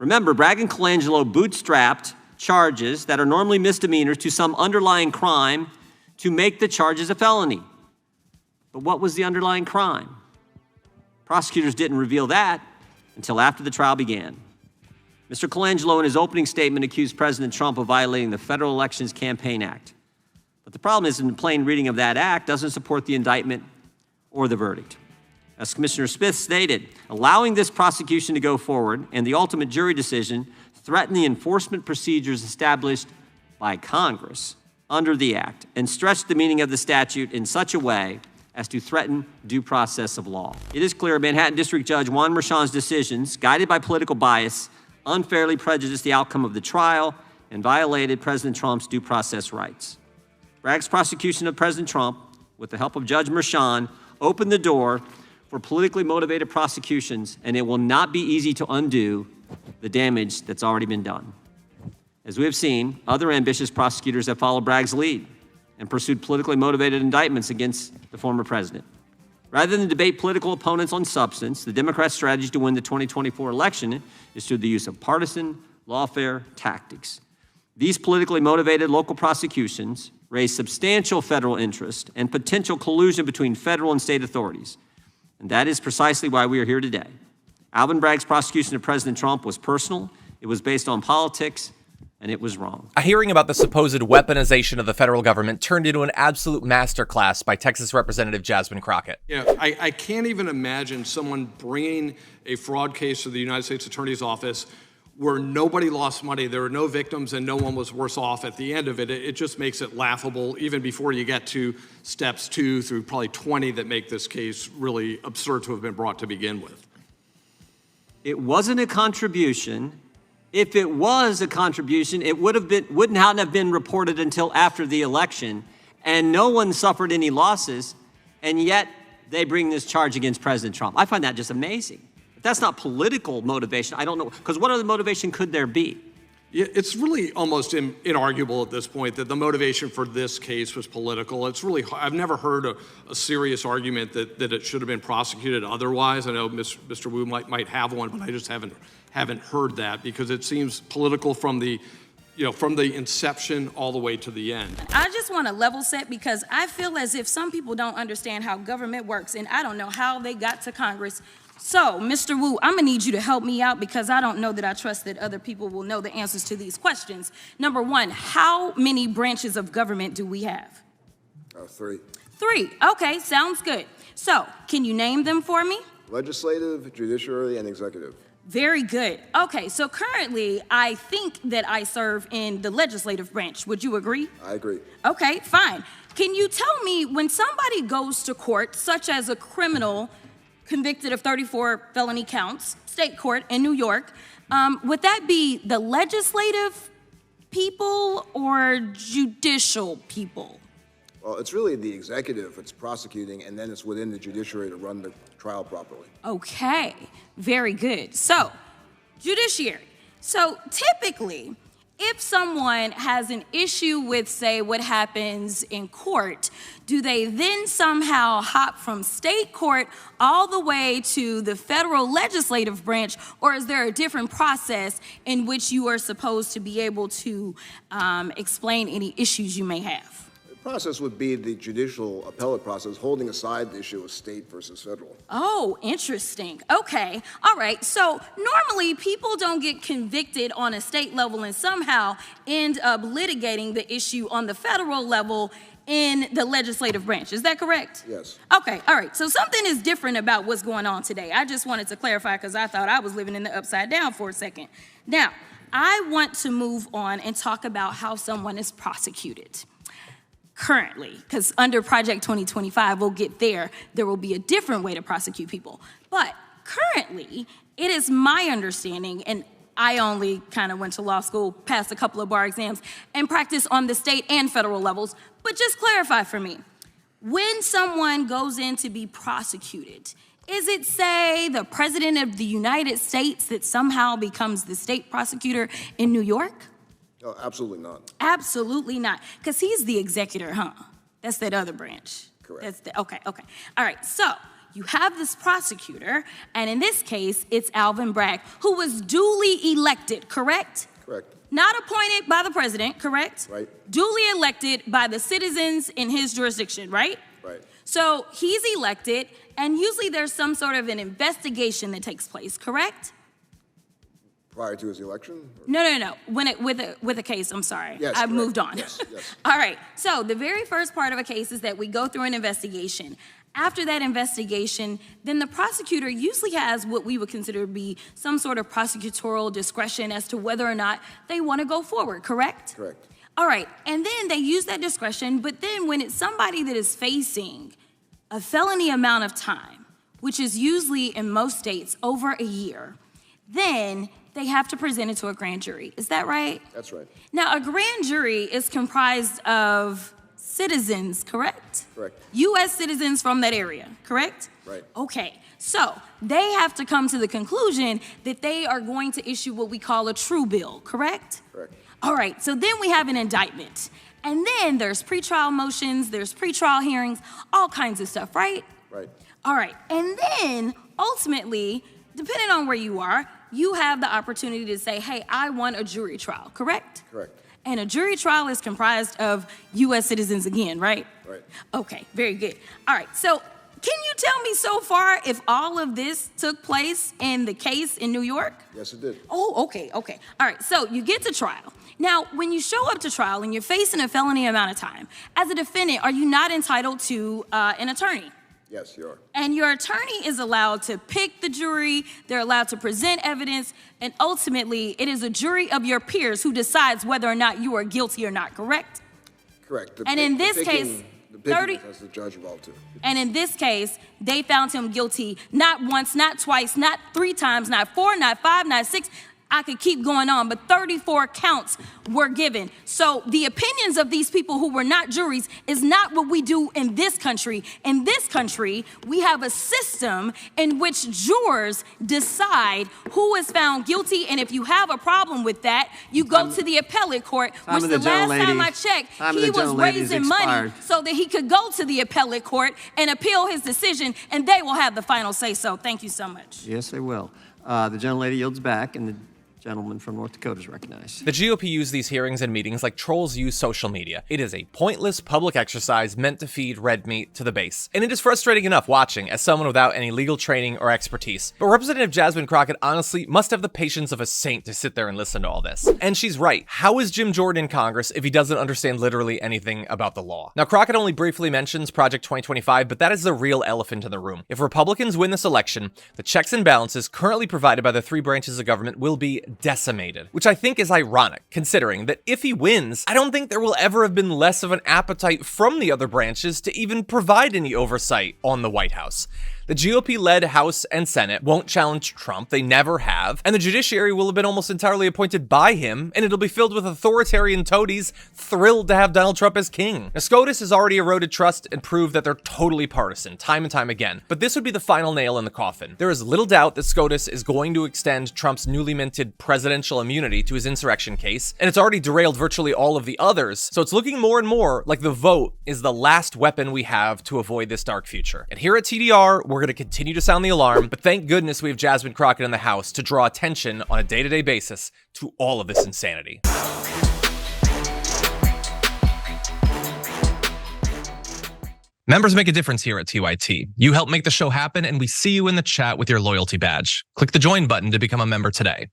Remember, Bragg and Colangelo bootstrapped charges that are normally misdemeanors to some underlying crime to make the charges a felony. But what was the underlying crime? Prosecutors didn't reveal that until after the trial began. Mr. Colangelo, in his opening statement, accused President Trump of violating the Federal Elections Campaign Act. But the problem is, in the plain reading of that act, doesn't support the indictment or the verdict. As Commissioner Smith stated, allowing this prosecution to go forward and the ultimate jury decision threaten the enforcement procedures established by Congress under the act and stretch the meaning of the statute in such a way as to threaten due process of law. It is clear Manhattan District Judge Juan Merchan's decisions, guided by political bias, unfairly prejudiced the outcome of the trial and violated President Trump's due process rights. Bragg's prosecution of President Trump, with the help of Judge Merchan, opened the door for politically motivated prosecutions, and it will not be easy to undo the damage that's already been done. As we have seen, other ambitious prosecutors have followed Bragg's lead and pursued politically motivated indictments against the former president. Rather than debate political opponents on substance, the Democrats' strategy to win the 2024 election is through the use of partisan, lawfare tactics. These politically motivated local prosecutions raise substantial federal interest and potential collusion between federal and state authorities. And that is precisely why we are here today. Alvin Bragg's prosecution of President Trump was personal, it was based on politics, and it was wrong. A hearing about the supposed weaponization of the federal government turned into an absolute masterclass by Texas Representative Jasmine Crockett. I can't even imagine someone bringing a fraud case to the United States Attorney's Office where nobody lost money, there were no victims, and no one was worse off at the end of it. It just makes it laughable, even before you get to steps 2 through probably 20 that make this case really absurd to have been brought to begin with. It wasn't a contribution. If it was a contribution, it wouldn't have been reported until after the election, and no one suffered any losses, and yet they bring this charge against President Trump. I find that just amazing. If that's not political motivation, I don't know, because what other motivation could there be? Yeah, it's really almost inarguable at this point that the motivation for this case was political. It's really, I've never heard a serious argument that it should have been prosecuted otherwise. I know Mr. Wu might have one, but I just haven't heard that, because it seems political from the inception all the way to the end. I just want to level set, because I feel as if some people don't understand how government works, and I don't know how they got to Congress. So, Mr. Wu, I'm gonna need you to help me out, because I don't know that I trust that other people will know the answers to these questions. Number one, how many branches of government do we have? 3. 3, okay, sounds good. So, can you name them for me? Legislative, judiciary, and executive. Very good. Okay, so currently, I think that I serve in the legislative branch. Would you agree? I agree. Okay, fine. Can you tell me, when somebody goes to court, such as a criminal convicted of 34 felony counts, state court in New York, would that be the legislative people or judicial people? Well, it's really the executive that's prosecuting, and then it's within the judiciary to run the trial properly. Okay, very good. So, judiciary. So, typically, if someone has an issue with, say, what happens in court, do they then somehow hop from state court all the way to the federal legislative branch, or is there a different process in which you are supposed to be able to explain any issues you may have? The process would be the judicial appellate process, holding aside the issue of state versus federal. Oh, interesting. Okay. All right. So normally people don't get convicted on a state level and somehow end up litigating the issue on the federal level in the legislative branch. Is that correct? Yes. Okay. All right. So something is different about what's going on today. I just wanted to clarify, because I thought I was living in the upside down for a second. Now, I want to move on and talk about how someone is prosecuted. Currently, because under Project 2025, we'll get there, there will be a different way to prosecute people. But currently, it is my understanding, and I only kind of went to law school, passed a couple of bar exams, and practiced on the state and federal levels, but just clarify for me, when someone goes in to be prosecuted, is it, say, the President of the United States that somehow becomes the state prosecutor in New York? No, absolutely not. Absolutely not, because he's the executor, huh? That's that other branch. Correct. That's okay. All right, so you have this prosecutor, and in this case, it's Alvin Bragg, who was duly elected, correct? Correct. Not appointed by the president, correct? Right. Duly elected by the citizens in his jurisdiction, right? Right. So he's elected, and usually there's some sort of an investigation that takes place, correct? Prior to his election? No. With a case, I'm sorry. Yes, I've correct. moved on. Yes. All right. So the very first part of a case is that we go through an investigation. After that investigation, then the prosecutor usually has what we would consider to be some sort of prosecutorial discretion as to whether or not they want to go forward, correct? Correct. All right. And then they use that discretion, but then when it's somebody that is facing a felony amount of time, which is usually in most states over a year, then they have to present it to a grand jury. Is that right? That's right. Now, a grand jury is comprised of citizens, correct? Correct. U.S. citizens from that area, correct? Right. Okay, so they have to come to the conclusion that they are going to issue what we call a true bill, correct? Correct. All right, so then we have an indictment. And then there's pretrial motions, there's pretrial hearings, all kinds of stuff, right? Right. All right, and then ultimately, depending on where you are, you have the opportunity to say, hey, I want a jury trial, correct? Correct. And a jury trial is comprised of U.S. citizens again, right? Right. Okay, very good. All right, so can you tell me so far if all of this took place in the case in New York? Yes, it did. Oh, okay. All right, so you get to trial. Now, when you show up to trial and you're facing a felony amount of time, as a defendant, are you not entitled to an attorney? Yes, you are. And your attorney is allowed to pick the jury, they're allowed to present evidence, and ultimately, it is a jury of your peers who decides whether or not you are guilty or not, correct? Correct. And in this case, the 30 as the judge involved too. And in this case, they found him guilty not once, not twice, not 3 times, not 4, not 5, not 6. I could keep going on, but 34 counts were given. So the opinions of these people who were not juries is not what we do in this country. In this country, we have a system in which jurors decide who is found guilty, and if you have a problem with that, you go to the appellate court, which the last time I checked, he was raising money so that he could go to the appellate court and appeal his decision, and they will have the final say-so. Thank you so much. Yes, they will. The gentlelady yields back, and the gentleman from North Dakota is recognized. The GOP use these hearings and meetings like trolls use social media. It is a pointless public exercise meant to feed red meat to the base. And it is frustrating enough watching as someone without any legal training or expertise. But Representative Jasmine Crockett honestly must have the patience of a saint to sit there and listen to all this. And she's right. How is Jim Jordan in Congress if he doesn't understand literally anything about the law? Now, Crockett only briefly mentions Project 2025, but that is the real elephant in the room. If Republicans win this election, the checks and balances currently provided by the 3 branches of government will be decimated, which I think is ironic, considering that if he wins, I don't think there will ever have been less of an appetite from the other branches to even provide any oversight on the White House. The GOP-led House and Senate won't challenge Trump, they never have, and the judiciary will have been almost entirely appointed by him, and it'll be filled with authoritarian toadies thrilled to have Donald Trump as king. Now, SCOTUS has already eroded trust and proved that they're totally partisan, time and time again, but this would be the final nail in the coffin. There is little doubt that SCOTUS is going to extend Trump's newly minted presidential immunity to his insurrection case, and it's already derailed virtually all of the others, so it's looking more and more like the vote is the last weapon we have to avoid this dark future. And here at TDR, we're going to continue to sound the alarm, but thank goodness we have Jasmine Crockett in the House to draw attention on a day-to-day basis to all of this insanity. Members make a difference here at TYT. You help make the show happen, and we see you in the chat with your loyalty badge. Click the join button to become a member today.